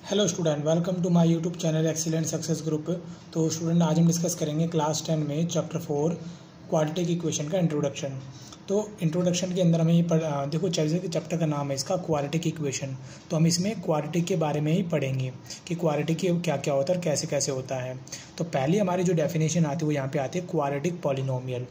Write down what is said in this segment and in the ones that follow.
Hello student, welcome to my YouTube channel excellent success group. तो student, आज हम discuss करेंगे क्लास 10 में चैप्टर 4 क्वाड्रेटिक इक्वेशन का इंट्रोडक्शन। तो इंट्रोडक्शन के अंदर हमें ये देखो चैप्टर का नाम है इसका क्वाड्रेटिक इक्वेशन। तो हम इसमें क्वाड्रेटिक के बारे में ही पढ़ेंगे कि क्वाड्रेटिक क्या क्या होता है और कैसे कैसे होता है। तो पहली हमारी जो डेफिनेशन आती है वो यहाँ पे आती है क्वाड्रेटिक पॉलिनोमियल।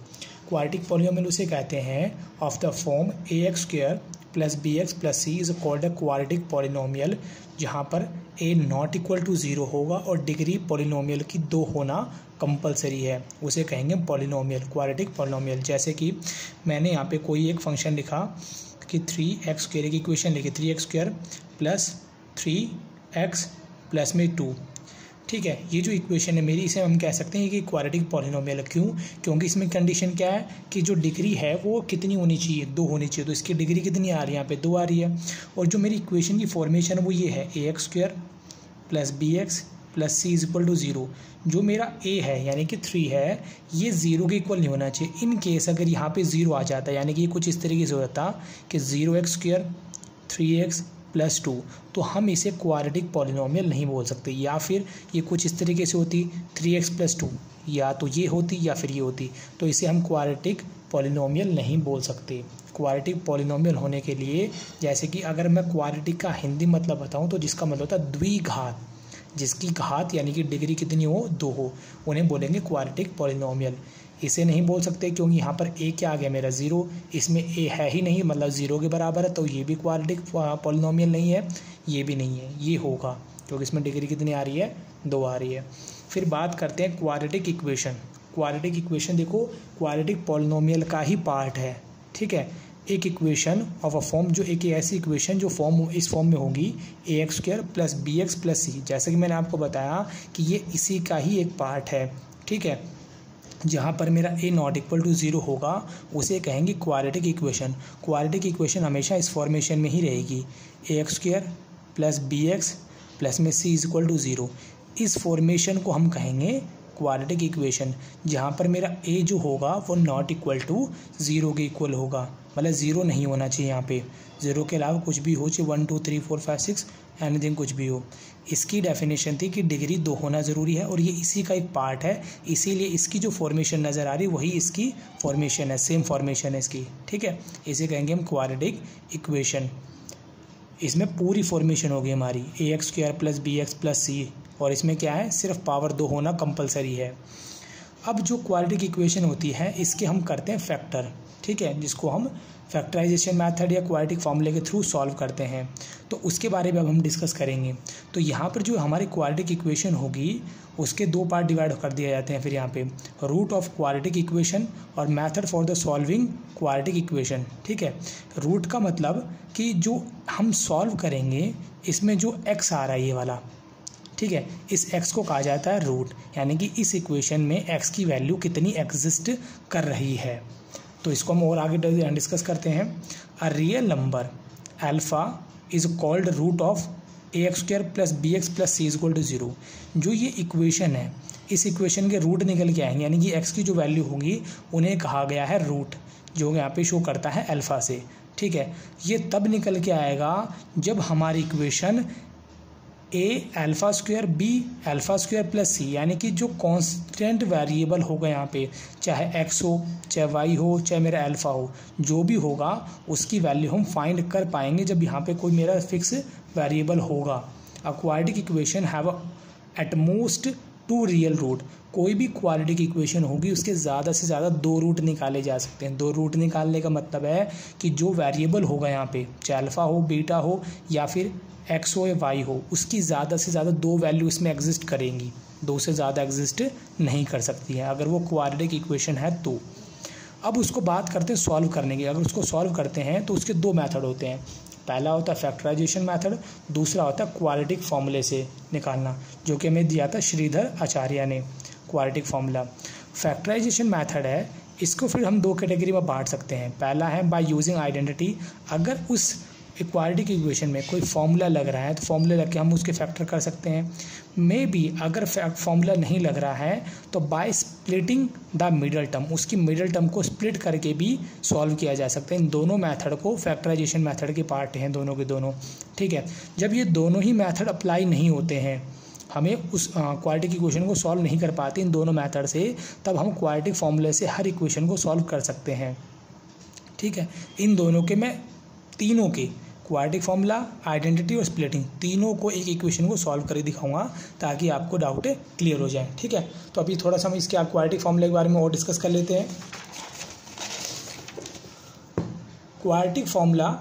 क्वाड्रेटिक पॉलिनोमियल उसे कहते हैं of the form ax² + bx + c is called a quadratic polynomial, जहाँ पर a नॉट इक्वल टू 0 होगा और डिग्री पॉलिनोमियल की 2 होना कंपलसरी है, उसे कहेंगे पॉलिनोमियल, क्वाड्रेटिक पॉलिनोमियल। जैसे कि मैंने यहाँ पे कोई एक फंक्शन लिखा कि 3x² की इक्वेशन लिखी 3x² + 3x + में 2। ठीक है, ये जो इक्वेशन है मेरी, इसे हम कह सकते हैं कि क्वाड्रेटिक पॉलिनोमियल। क्यों? क्योंकि इसमें कंडीशन क्या है कि जो डिग्री है वो कितनी होनी चाहिए, 2 होनी चाहिए। तो इसकी डिग्री कितनी आ रही है, यहाँ पे 2 आ रही है। और जो मेरी इक्वेशन की फॉर्मेशन है वो ये है ax² + bx + c = 0। जो मेरा a है यानी कि 3 है, ये 0 के इक्वल नहीं होना चाहिए। इन केस अगर यहाँ पे 0 आ जाता है, यानी कि ये कुछ इस तरीके से होता कि 0x² 3x + 2, तो हम इसे क्वाड्रेटिक पॉलिनोमियल नहीं बोल सकते। या फिर ये कुछ इस तरीके से होती 3x + 2, या तो ये होती या फिर ये होती, तो इसे हम क्वाड्रेटिक पॉलिनोमियल नहीं बोल सकते। क्वाड्रेटिक पॉलिनोमियल होने के लिए, जैसे कि अगर मैं क्वाड्रेटिक का हिंदी मतलब बताऊं तो जिसका मतलब होता है द्विघात, जिसकी घात यानी कि डिग्री कितनी हो, 2 हो, उन्हें बोलेंगे क्वाड्रेटिक पॉलिनोमियल। इसे नहीं बोल सकते क्योंकि यहाँ पर a क्या आ गया मेरा 0, इसमें a है ही नहीं, मतलब 0 के बराबर है, तो ये भी क्वाड्रेटिक पॉलिनोमियल नहीं है, ये भी नहीं है, ये होगा क्योंकि इसमें डिग्री कितनी आ रही है, 2 आ रही है। फिर बात करते हैं क्वाड्रेटिक इक्वेशन। क्वाड्रेटिक इक्वेशन देखो क्वाड्रेटिक पॉलिनोमियल का ही पार्ट है। ठीक है, एक इक्वेशन ऑफ अ फॉर्म, जो एक ऐसी इक्वेशन जो इस फॉर्म में होगी ax² + bx + c। जैसे कि मैंने आपको बताया कि ये इसी का ही एक पार्ट है। ठीक है, जहाँ पर मेरा a नॉट इक्वल टू 0 होगा उसे कहेंगे क्वाड्रेटिक इक्वेशन। क्वाड्रेटिक इक्वेशन हमेशा इस फॉर्मेशन में ही रहेगी, ax² + bx + में c = 0। इस फॉर्मेशन को हम कहेंगे क्वाड्रेटिक इक्वेशन, जहाँ पर मेरा a जो होगा वो नॉट इक्वल टू 0 के इक्वल होगा, मतलब 0 नहीं होना चाहिए। यहाँ पे 0 के अलावा कुछ भी हो, चाहे 1 2 3 4 5 6 एनीथिंग कुछ भी हो। इसकी डेफिनेशन थी कि डिग्री 2 होना ज़रूरी है और ये इसी का एक पार्ट है, इसीलिए इसकी जो फॉर्मेशन नज़र आ रही है वही इसकी फॉर्मेशन है, सेम फॉर्मेशन है इसकी। ठीक है, इसे कहेंगे हम क्वाड्रेटिक इक्वेशन। इसमें पूरी फॉर्मेशन होगी हमारी ax² + bx + c, और इसमें क्या है, सिर्फ पावर 2 होना कंपलसरी है। अब जो क्वाड्रेटिक इक्वेशन होती है इसके हम करते हैं फैक्टर। ठीक है, जिसको हम फैक्टराइजेशन मेथड या क्वाड्रेटिक फॉर्मूले के थ्रू सॉल्व करते हैं, तो उसके बारे में अब हम डिस्कस करेंगे। तो यहाँ पर जो हमारी क्वाड्रेटिक इक्वेशन होगी उसके 2 पार्ट डिवाइड कर दिए जाते हैं। फिर यहाँ पे रूट ऑफ क्वाड्रेटिक इक्वेशन और method for the solving quadratic equation. ठीक है, रूट का मतलब कि जो हम सॉल्व करेंगे इसमें जो x आ रहा है ये वाला, ठीक है, इस x को कहा जाता है रूट, यानी कि इस इक्वेशन में x की वैल्यू कितनी एग्जिस्ट कर रही है। तो इसको हम और आगे डिस्कस करते हैं। A real number alpha is called root of ax² + bx + c = 0। जो ये इक्वेशन है, इस इक्वेशन के रूट निकल के आएंगे, यानी कि x की जो वैल्यू होगी उन्हें कहा गया है रूट, जो यहाँ पे शो करता है अल्फ़ा से। ठीक है, ये तब निकल के आएगा जब हमारी इक्वेशन a∝² b α² + c, यानी कि जो कांस्टेंट वेरिएबल होगा यहाँ पे, चाहे x हो, चाहे y हो, चाहे मेरा अल्फ़ा हो, जो भी होगा उसकी वैल्यू हम फाइंड कर पाएंगे जब यहाँ पे कोई मेरा फिक्स वेरिएबल होगा। A quadratic equation have at most 2 real root. कोई भी क्वाड्रेटिक इक्वेशन होगी उसके ज़्यादा से ज़्यादा 2 रूट निकाले जा सकते हैं। 2 रूट निकालने का मतलब है कि जो वेरिएबल होगा यहाँ पे, चाहे अल्फ़ा हो, बीटा हो या फिर x हो या y हो, उसकी ज़्यादा से ज़्यादा 2 वैल्यू इसमें एग्जिस्ट करेंगी, 2 से ज़्यादा एग्जिस्ट नहीं कर सकती हैं अगर वो क्वाड्रेटिक इक्वेशन है तो। अब उसको बात करते हैं सॉल्व करने की। अगर उसको सॉल्व करते हैं तो उसके 2 मेथड होते हैं। पहला होता है फैक्टराइजेशन मेथड, दूसरा होता है क्वाड्रेटिक फॉर्मूले से निकालना, जो कि हमें दिया था श्रीधर आचार्य ने, क्वाड्रेटिक फॉर्मूला। फैक्टराइजेशन मेथड है, इसको फिर हम 2 कैटेगरी में बांट सकते हैं। पहला है बाय यूजिंग आइडेंटिटी। अगर उस क्वाड्रेटिक इक्वेशन में कोई फॉर्मूला लग रहा है तो फॉर्मूला लग के हम उसके फैक्टर कर सकते हैं। मे बी अगर फॉर्मूला नहीं लग रहा है तो by splitting the middle term, उसकी मिडल टर्म को स्प्लिट करके भी सॉल्व किया जा सकता है। इन दोनों मेथड को फैक्टराइजेशन मेथड के पार्ट हैं दोनों के दोनों, ठीक है। जब ये दोनों ही मेथड अप्लाई नहीं होते हैं, हमें उस क्वाड्रेटिक इक्वेशन को सॉल्व नहीं कर पाते इन दोनों मेथड से, तब हम क्वाड्रेटिक फॉर्मूले से हर इक्वेशन को सॉल्व कर सकते हैं, ठीक है। इन दोनों के मैं तीनों के क्वाड्रेटिक फॉर्मूला, आइडेंटिटी और स्प्लिटिंग तीनों को एक इक्वेशन को सॉल्व करके दिखाऊंगा ताकि आपको डाउट क्लियर हो जाए, ठीक है। तो अभी थोड़ा सा हम इसके क्वाड्रेटिक फॉर्मूले के बारे में और डिस्कस कर लेते हैं। क्वाड्रेटिक फॉर्मूला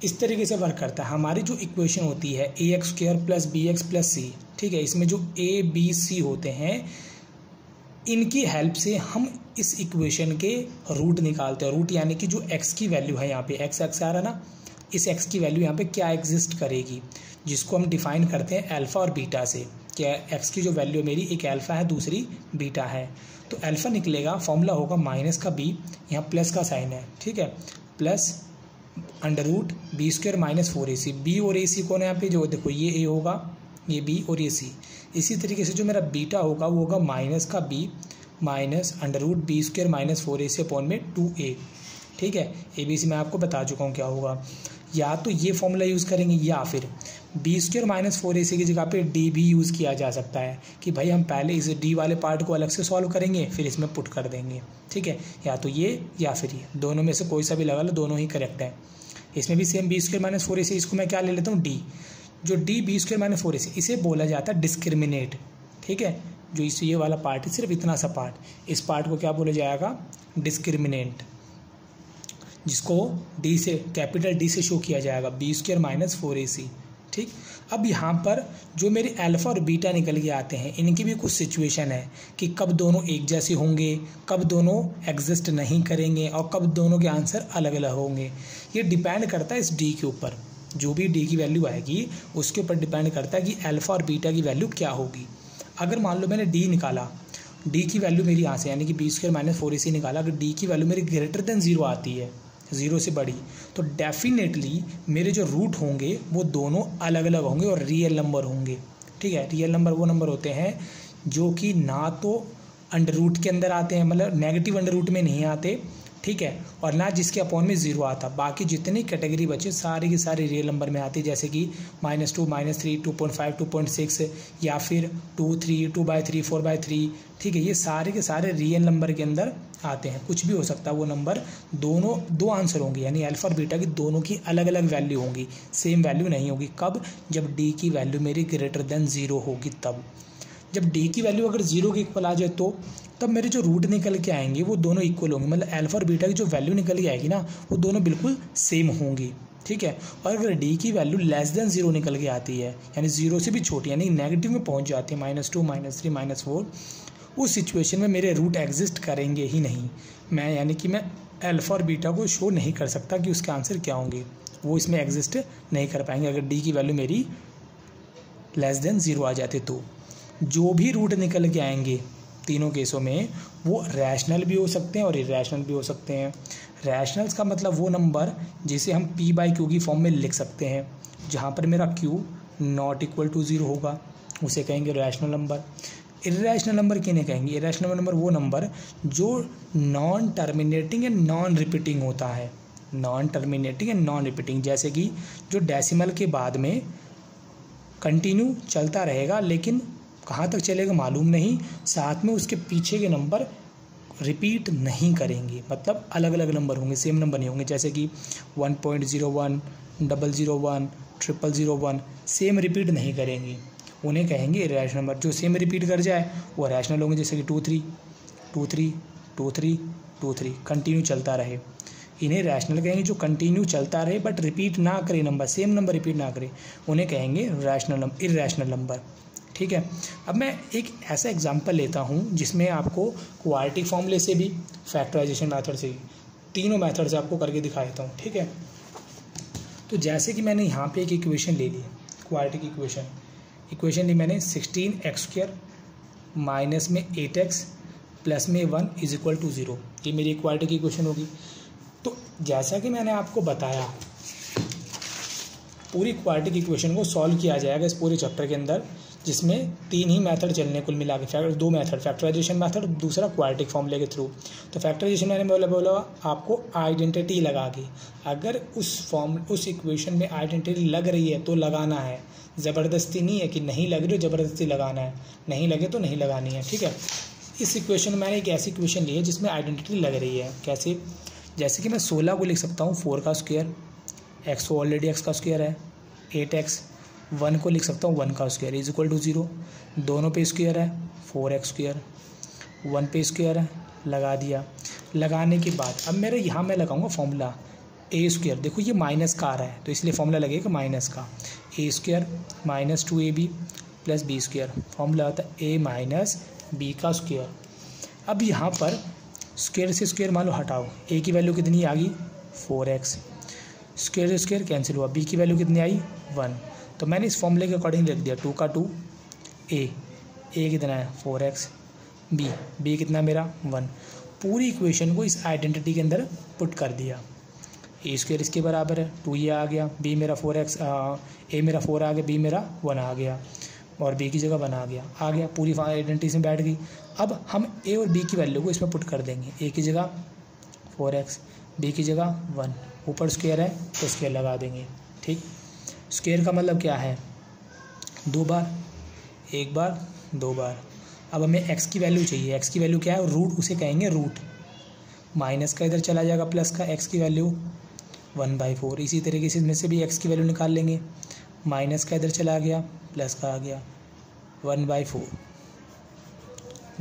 इस तरीके से वर्क करता है। हमारी जो इक्वेशन होती है ax² + bx + c, ठीक है, इसमें जो a b c होते हैं, इनकी हेल्प से हम इस इक्वेशन के रूट निकालते हैं। रूट यानी कि जो x की वैल्यू है, यहाँ पे x आ रहा ना, इस x की वैल्यू यहाँ पे क्या एग्जिस्ट करेगी, जिसको हम डिफाइन करते हैं अल्फ़ा और बीटा से। क्या x की जो वैल्यू मेरी एक अल्फ़ा है, दूसरी बीटा है, तो अल्फ़ा निकलेगा, फॉर्मूला होगा माइनस का b, यहाँ प्लस का साइन है, ठीक है, प्लस √ b² - 4ac। b और ac कौन है यहाँ पे, जो देखो ये a होगा, ये b और ये c। इसी तरीके से जो मेरा बीटा होगा वो होगा माइनस का b माइनस √ b² - 4ac/2a, ठीक है। ABC मैं आपको बता चुका हूँ क्या होगा। या तो ये फॉर्मूला यूज़ करेंगे या फिर b² - 4ac की जगह पे d भी यूज़ किया जा सकता है कि भाई हम पहले इस d वाले पार्ट को अलग से सॉल्व करेंगे फिर इसमें पुट कर देंगे, ठीक है। या तो ये या फिर ये, दोनों में से कोई सा भी लगा लो, दोनों ही करेक्ट है। इसमें भी सेम b² - 4ac, इसको मैं क्या ले लेता हूँ d। जो d b² - 4ac, इसे बोला जाता है डिस्क्रिमिनेट, ठीक है। जो इस ये वाला पार्ट है, सिर्फ इतना सा पार्ट, इस पार्ट को क्या बोला जाएगा, डिस्क्रिमिनेंट, जिसको d से, कैपिटल D से शो किया जाएगा, b² - 4ac, ठीक। अब यहाँ पर जो मेरे अल्फ़ा और बीटा निकल के आते हैं, इनकी भी कुछ सिचुएशन है कि कब दोनों एक जैसे होंगे, कब दोनों एग्जिस्ट नहीं करेंगे और कब दोनों के आंसर अलग अलग होंगे। ये डिपेंड करता है इस d के ऊपर, जो भी d की वैल्यू आएगी उसके ऊपर डिपेंड करता है कि अल्फ़ा और बीटा की वैल्यू क्या होगी। अगर मान लो मैंने d निकाला, d की वैल्यू मेरी यहाँ से यानी कि b² - 4ac निकाला, अगर d की वैल्यू मेरी > 0 आती है, 0 से बड़ी, तो डेफिनेटली मेरे जो रूट होंगे वो दोनों अलग अलग होंगे और रियल नंबर होंगे, ठीक है। रियल नंबर वो नंबर होते हैं जो कि ना तो √ के अंदर आते हैं, मतलब नेगेटिव √ में नहीं आते, ठीक है, और ना जिसके अपॉन में 0 आता। बाकी जितनी कैटेगरी बचे सारी की सारी रियल नंबर में आती है, जैसे कि -2 -3 2.5 2.6 या फिर 2 3 2/3 4/3, ठीक है। ये सारे के सारे रियल नंबर के अंदर आते हैं। कुछ भी हो सकता है वो नंबर, दोनों दो आंसर होंगे, यानी अल्फ़ा और बीटा की दोनों की अलग अलग वैल्यू होंगी, सेम वैल्यू नहीं होगी। कब, जब d की वैल्यू मेरी > 0 होगी तब। जब d की वैल्यू अगर 0 के इक्वल आ जाए तो तब मेरे जो रूट निकल के आएंगे वो दोनों इक्वल होंगे, मतलब अल्फ़ा और बीटा की जो वैल्यू निकल के आएगी ना वो दोनों बिल्कुल सेम होंगी, ठीक है। और अगर d की वैल्यू <0 निकल के आती है, यानी 0 से भी छोटी, यानी नेगेटिव में पहुंच जाती है, -2 -3 -4, उस सिचुएशन में मेरे रूट एग्जिस्ट करेंगे ही नहीं। मैं यानी कि मैं अल्फ़ा और बीटा को शो नहीं कर सकता कि उसके आंसर क्या होंगे, वो इसमें एग्जिस्ट नहीं कर पाएंगे अगर d की वैल्यू मेरी <0 आ जाती। तो जो भी रूट निकल के आएंगे तीनों केसों में वो रैशनल भी हो सकते हैं और इरेशनल भी हो सकते हैं। रैशनल्स का मतलब वो नंबर जिसे हम p/q की फॉर्म में लिख सकते हैं, जहाँ पर मेरा q ≠ 0 होगा, उसे कहेंगे रैशनल नंबर। इरेशनल नंबर किन्हें कहेंगे, इरेशनल नंबर वो नंबर जो नॉन टर्मिनेटिंग या नॉन रिपीटिंग होता है, नॉन टर्मिनेटिंग या नॉन रिपीटिंग, जैसे कि जो डेसिमल के बाद में कंटिन्यू चलता रहेगा लेकिन कहाँ तक चलेगा मालूम नहीं, साथ में उसके पीछे के नंबर रिपीट नहीं करेंगे, मतलब अलग अलग नंबर होंगे, सेम नंबर नहीं होंगे, जैसे कि 1.01 001 000 सेम रिपीट नहीं करेंगे, उन्हें कहेंगे इरेशनल नंबर। जो सेम रिपीट कर जाए वो रैशनल होंगे, जैसे कि 2 3 2 3 2 3 2 3 कंटिन्यू चलता रहे, इन्हें रैशनल कहेंगे। जो कंटिन्यू चलता रहे बट रिपीट ना करे नंबर, सेम नंबर रिपीट ना करे, उन्हें कहेंगे इरेशनल नंबर, ठीक है। अब मैं एक ऐसा एग्जांपल लेता हूँ जिसमें आपको क्वाड्रेटिक फॉर्मूले से भी, फैक्टराइजेशन मेथड से भी, तीनों मेथड से आपको करके दिखा देता हूँ, ठीक है। तो जैसे कि मैंने यहाँ पे एक इक्वेशन ले ली, क्वाड्रेटिक इक्वेशन ली मैंने 16x² माइनस में 8x प्लस में 1 = 0, ये मेरी क्वाड्रेटिक इक्वेशन होगी। तो जैसा कि मैंने आपको बताया पूरी क्वाड्रेटिक इक्वेशन को सॉल्व किया जाएगा इस पूरे चैप्टर के अंदर, जिसमें 3 ही मेथड चलने कुल मिला के, 2 मेथड, फैक्टराइजेशन मेथड और दूसरा क्वाड्रेटिक फॉर्मूले के थ्रू। तो फैक्टराइजेशन मैंने बोला आपको आइडेंटिटी लगा के, अगर उस इक्वेशन में आइडेंटिटी लग रही है तो लगाना है, ज़बरदस्ती नहीं है कि नहीं लग रही हो ज़बरदस्ती लगाना है, नहीं लगे तो नहीं लगानी है, ठीक है। इस इक्वेशन में मैंने एक ऐसी इक्वेशन ली है जिसमें आइडेंटिटी लग रही है। कैसे? जैसे कि मैं 16 को लिख सकता हूँ 4 का स्क्वायर, एक्स तो ऑलरेडी एक्स का स्क्वायर है 8x, 1 को लिख सकता हूँ 1 का स्क्वायर इज इक्वल टू 0, दोनों पे स्क्वायर है 4x स्क्वायर, 1 पे स्क्वायर है, लगा दिया। लगाने के बाद अब मेरे यहाँ मैं लगाऊंगा फॉर्मूला ए स्क्वायर, देखो ये माइनस का आ रहा है तो इसलिए फॉर्मूला लगेगा माइनस का, A square minus 2ab plus B square, formula होता है ए माइनस बी का स्क्वायर। अब यहाँ पर स्क्वायर से स्क्वायर मान लो हटाओ, ए की वैल्यू कितनी आ गई 4x, स्क्वायर से स्क्वायर कैंसिल हुआ, बी की वैल्यू कितनी आई 1, तो मैंने इस फॉर्मूले के अकॉर्डिंग लिख दिया 2 का 2, ए कितना है 4x, बी कितना मेरा 1। पूरी इक्वेशन को इस आइडेंटिटी के अंदर पुट कर दिया, ए स्क्वायर इसके बराबर है 2 ये आ गया, बी मेरा 4x, ए मेरा 4 आ गया, बी मेरा 1 आ गया और बी की जगह 1 आ गया, पूरी आइडेंटिटी से बैठ गई। अब हम ए और बी की वैल्यू को इसमें पुट कर देंगे, ए की जगह 4x, बी की जगह 1, ऊपर स्क्वायर है तो स्क्वायर लगा देंगे, ठीक। स्क्वायर का मतलब क्या है 2 बार, 1 बार 2 बार। अब हमें x की वैल्यू चाहिए, x की वैल्यू क्या है रूट, उसे कहेंगे रूट, माइनस का इधर चला जाएगा प्लस का, x की वैल्यू 1/4। इसी तरीके से इसमें से भी x की वैल्यू निकाल लेंगे, माइनस का इधर चला गया प्लस का आ गया 1/4,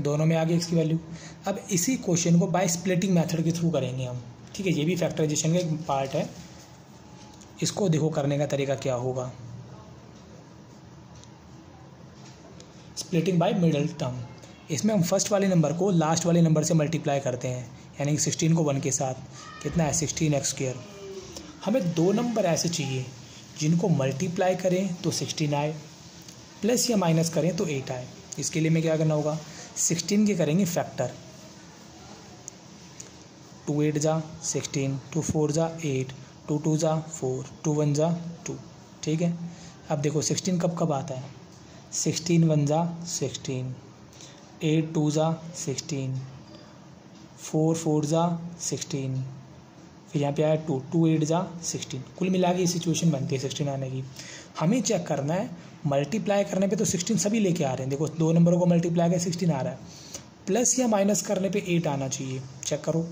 दोनों में आ गई x की वैल्यू। अब इसी क्वेश्चन को बाय स्प्लिटिंग मेथड के थ्रू करेंगे हम, ठीक है, ये भी फैक्टराइजेशन का एक पार्ट है। इसको देखो करने का तरीका क्या होगा, स्प्लिटिंग बाय मिडल टर्म। इसमें हम फर्स्ट वाले नंबर को लास्ट वाले नंबर से मल्टीप्लाई करते हैं, यानी कि 16 को 1 के साथ, कितना है 16x स्क्वायर। हमें 2 नंबर ऐसे चाहिए जिनको मल्टीप्लाई करें तो 16 आए, प्लस या माइनस करें तो 8 आए। इसके लिए हमें क्या करना होगा, 16 के करेंगे फैक्टर, 2 8 जा 16, 2 4 जा 8, 2 2 जा 4, 2 1 जा 2, ठीक है। अब देखो 16 कब कब आता है, 16 1 जा 16, 8 2 जा 16, 4 4 जा 16, फिर यहाँ पे आया 2 2 8 जा 16, कुल मिला के ये सिचुएशन बनती है 16 आने की। हमें चेक करना है मल्टीप्लाई करने पे तो 16 सभी लेके आ रहे हैं, देखो 2 नंबरों को मल्टीप्लाई कर 16 आ रहा है, प्लस या माइनस करने पे 8 आना चाहिए। चेक करो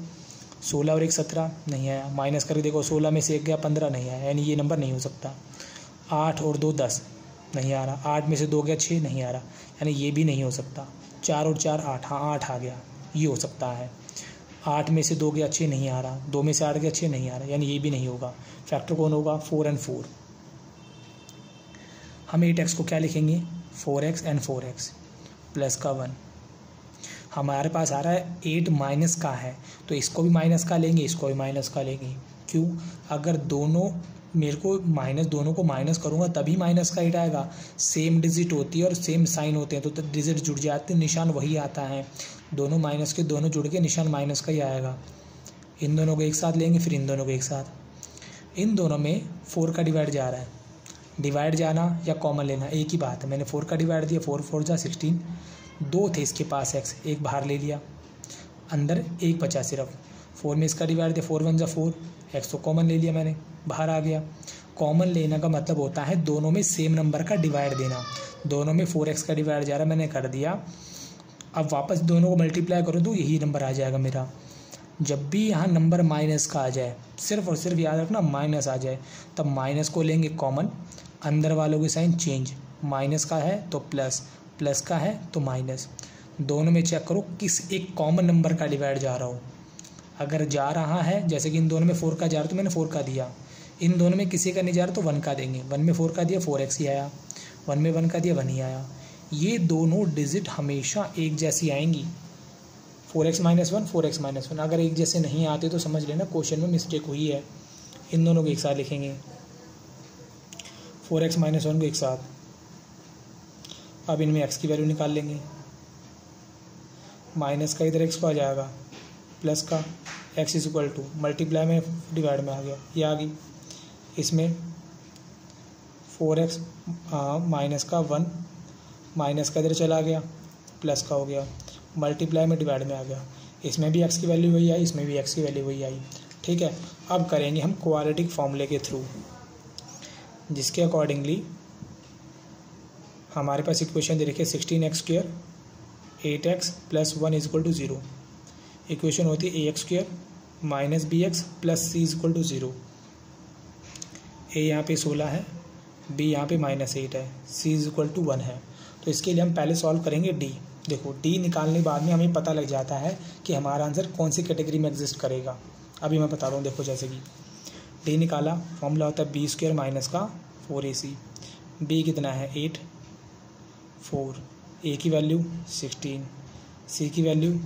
16 और 1 17 नहीं आया, माइनस करके देखो 16 में से 1 गया 15 नहीं आया, यानी ये नंबर नहीं हो सकता। 8 और 2 10 नहीं आ रहा, 8 में से 2 गया 6 नहीं आ रहा, यानी ये भी नहीं हो सकता। 4 और 4 8, हाँ 8 आ गया, ये हो सकता है। 8 में से 2 गया 6 नहीं आ रहा, 2 में से 8 गया 6 नहीं आ रहा, यानी ये भी नहीं होगा। फैक्टर कौन होगा 4 और 4। हम 8x को क्या लिखेंगे 4x और 4x प्लस का 1। हमारे पास आ रहा है 8 माइनस का है, तो इसको भी माइनस का लेंगे, इसको भी माइनस का लेंगे। क्यों? अगर दोनों मेरे को माइनस, दोनों को माइनस करूँगा तभी माइनस का 8 आएगा। सेम डिजिट होती है और सेम साइन होते हैं तो डिजिट जुड़ जाते हैं, निशान वही आता है। दोनों माइनस के दोनों जुड़ के निशान माइनस का ही आएगा। इन दोनों को एक साथ लेंगे, फिर इन दोनों को एक साथ। इन दोनों में 4 का डिवाइड जा रहा है, डिवाइड जाना या कॉमन लेना एक ही बात है। मैंने 4 का डिवाइड दिया, 4 4 जा 16, 2 थे इसके पास x, एक बाहर ले लिया, अंदर 1 बचा सिर्फ। 4 में इसका डिवाइड दिया, 4 1 जा 4, x तो कॉमन ले लिया मैंने, बाहर आ गया। कॉमन लेने का मतलब होता है दोनों में सेम नंबर का डिवाइड देना। दोनों में 4x का डिवाइड जा रहा है, मैंने कर दिया। अब वापस दोनों को मल्टीप्लाई करूँ तो यही नंबर आ जाएगा मेरा। जब भी यहाँ नंबर माइनस का आ जाए, सिर्फ और सिर्फ याद रखना माइनस आ जाए, तब माइनस को लेंगे कॉमन, अंदर वालों के साइन चेंज, माइनस का है तो प्लस, प्लस का है तो माइनस। दोनों में चेक करो किस एक कॉमन नंबर का डिवाइड जा रहा हो। अगर जा रहा है, जैसे कि इन दोनों में 4 का जा रहा तो मैंने 4 का दिया, इन दोनों में किसी का नहीं जा रहा तो 1 का देंगे। 1 में 4 का दिया 4x ही आया, 1 में 1 का दिया 1 ही आया। ये दोनों डिजिट हमेशा एक जैसी आएंगी, 4x - 1 4x - 1। अगर एक जैसे नहीं आते तो समझ लेना क्वेश्चन में मिस्टेक हुई है। इन दोनों को एक साथ लिखेंगे, 4x - 1 को एक साथ। अब इनमें x की वैल्यू निकाल लेंगे, माइनस का इधर x को आ जाएगा, प्लस का x is equal to, multiply में डिवाइड में आ गया, ये आ गई। इसमें 4x माइनस का 1 माइनस का इधर चला गया प्लस का हो गया, मल्टीप्लाई में डिवाइड में आ गया, इसमें भी x की वैल्यू वही आई, इसमें भी x की वैल्यू वही आई। ठीक है, अब करेंगे हम क्वाड्रेटिक फॉर्मूले के थ्रू, जिसके अकॉर्डिंगली हमारे पास इक्वेशन दे रखी है 16x² 8x + 1 = 0। इक्वेशन होती है ax² - bx + c = 0। a यहाँ पे 16 है, b यहाँ पे -8 है, c = 1 है। तो इसके लिए हम पहले सॉल्व करेंगे d। देखो d निकालने के बाद में हमें पता लग जाता है कि हमारा आंसर कौन सी कैटेगरी में एग्जिस्ट करेगा। अभी मैं बता रहा हूँ, देखो जैसे कि d निकाला, फॉर्मूला होता है b² - 4ac। b कितना है 8, 4, a की वैल्यू 16, c की वैल्यू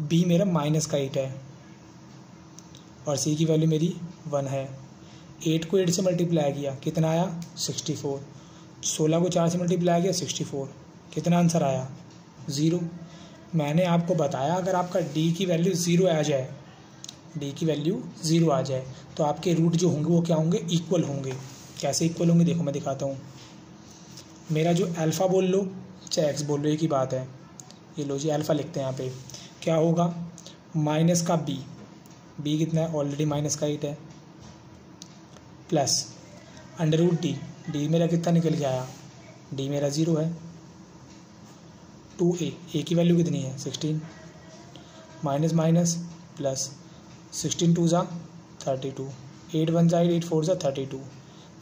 b मेरा -8 है और c की वैल्यू मेरी 1 है। 8 को 8 से मल्टीप्लाई किया, कितना आया 64। 16 को 4 से मल्टीप्लाई किया 64, कितना आंसर आया 0। मैंने आपको बताया अगर आपका d की वैल्यू 0 आ जाए, d की वैल्यू 0 आ जाए तो आपके रूट जो होंगे वो क्या होंगे, इक्वल होंगे। कैसे इक्वल होंगे, देखो मैं दिखाता हूँ। मेरा जो अल्फ़ा बोल लो चाहे x बोल लो, एक ही बात है। ये लो जी अल्फ़ा लिखते हैं यहाँ पे, क्या होगा माइनस का b कितना है ऑलरेडी -8 है, प्लस √d मेरा कितना निकल के आया, d मेरा 0 है, 2a की वैल्यू कितनी है 16, माइनस माइनस प्लस 16 2 ज़ा 32, 8 1 ज़ा 8, 8 4 ज़ा 32।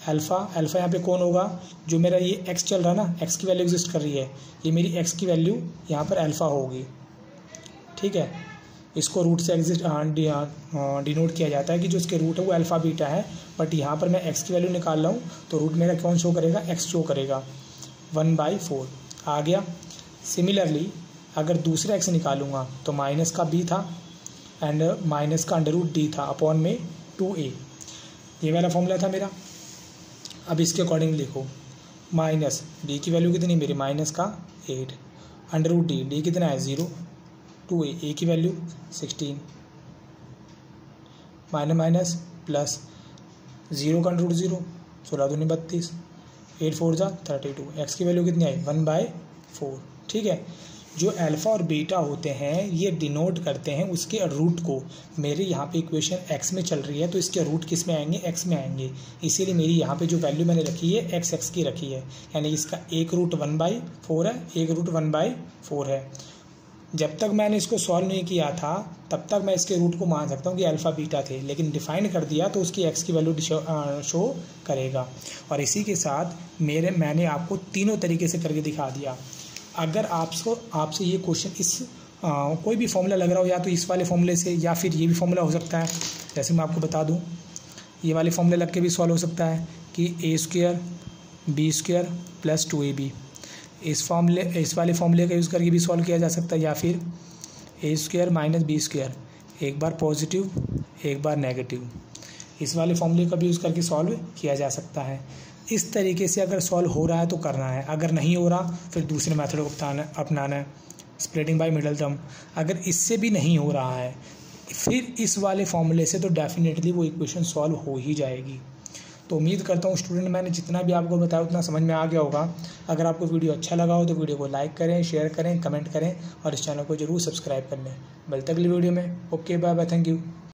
अल्फ़ा यहाँ पे कौन होगा, जो मेरा ये x चल रहा है ना, x की वैल्यू एग्जिस्ट कर रही है, ये मेरी x की वैल्यू यहाँ पर अल्फ़ा होगी। ठीक है, इसको रूट से एग्जिस्ट डिनोट किया जाता है कि जो इसके रूट है वो अल्फ़ा बीटा है, बट यहाँ पर मैं x की वैल्यू निकाल रहा हूँ तो रूट मेरा कौन शो करेगा, x शो करेगा, 1/4 आ गया। सिमिलरली अगर दूसरा x निकालूंगा तो माइनस का b था एंड माइनस का √d था अपॉन में 2a, ये वाला फॉर्मूला था मेरा। अब इसके अकॉर्डिंग लिखो, माइनस b की वैल्यू कितनी मेरी -8, √d कितना है 0, 2a की वैल्यू 16, माइनस प्लस 0 का √0, 16 दूनी 32, 8 4 ज़ा 32, x की वैल्यू कितनी आई 1/4। ठीक है, जो अल्फ़ा और बीटा होते हैं ये डिनोट करते हैं उसके रूट को। मेरे यहाँ पे इक्वेशन x में चल रही है तो इसके रूट किस में आएंगे, x में आएंगे। इसीलिए मेरी यहाँ पे जो वैल्यू मैंने रखी है x की रखी है, यानी इसका एक रूट 1/4 है, एक रूट 1/4 है। जब तक मैंने इसको सॉल्व नहीं किया था तब तक मैं इसके रूट को मान सकता हूँ कि अल्फ़ा बीटा थे, लेकिन डिफाइन कर दिया तो उसकी x की वैल्यू शो करेगा। और इसी के साथ मैंने आपको तीनों तरीके से करके दिखा दिया। अगर आपसे ये क्वेश्चन इस कोई भी फॉर्मूला लग रहा हो, या तो इस वाले फॉर्मूले से या फिर ये भी फॉर्मूला हो सकता है, जैसे मैं आपको बता दूं ये वाले फॉर्मूले लग के भी सॉल्व हो सकता है कि a² b² + 2ab। इस वाले फॉर्मूले का यूज़ करके भी सॉल्व किया जा सकता है, या फिर a² - b², एक बार पॉजिटिव एक बार नेगेटिव। इस वाले फॉर्मूले का भी यूज़ करके सॉल्व किया जा सकता है। इस तरीके से अगर सॉल्व हो रहा है तो करना है, अगर नहीं हो रहा फिर दूसरे मेथड को अपनाना है, स्प्लिटिंग बाय मिडल टर्म। अगर इससे भी नहीं हो रहा है फिर इस वाले फॉर्मूले से तो डेफिनेटली वो इक्वेशन सॉल्व हो ही जाएगी। तो उम्मीद करता हूँ स्टूडेंट मैंने जितना भी आपको बताया उतना समझ में आ गया होगा। अगर आपको वीडियो अच्छा लगा हो तो वीडियो को लाइक करें, शेयर करें, कमेंट करें और इस चैनल को जरूर सब्सक्राइब कर लें। मिलते अगली वीडियो में। Okay bye bye, thank you.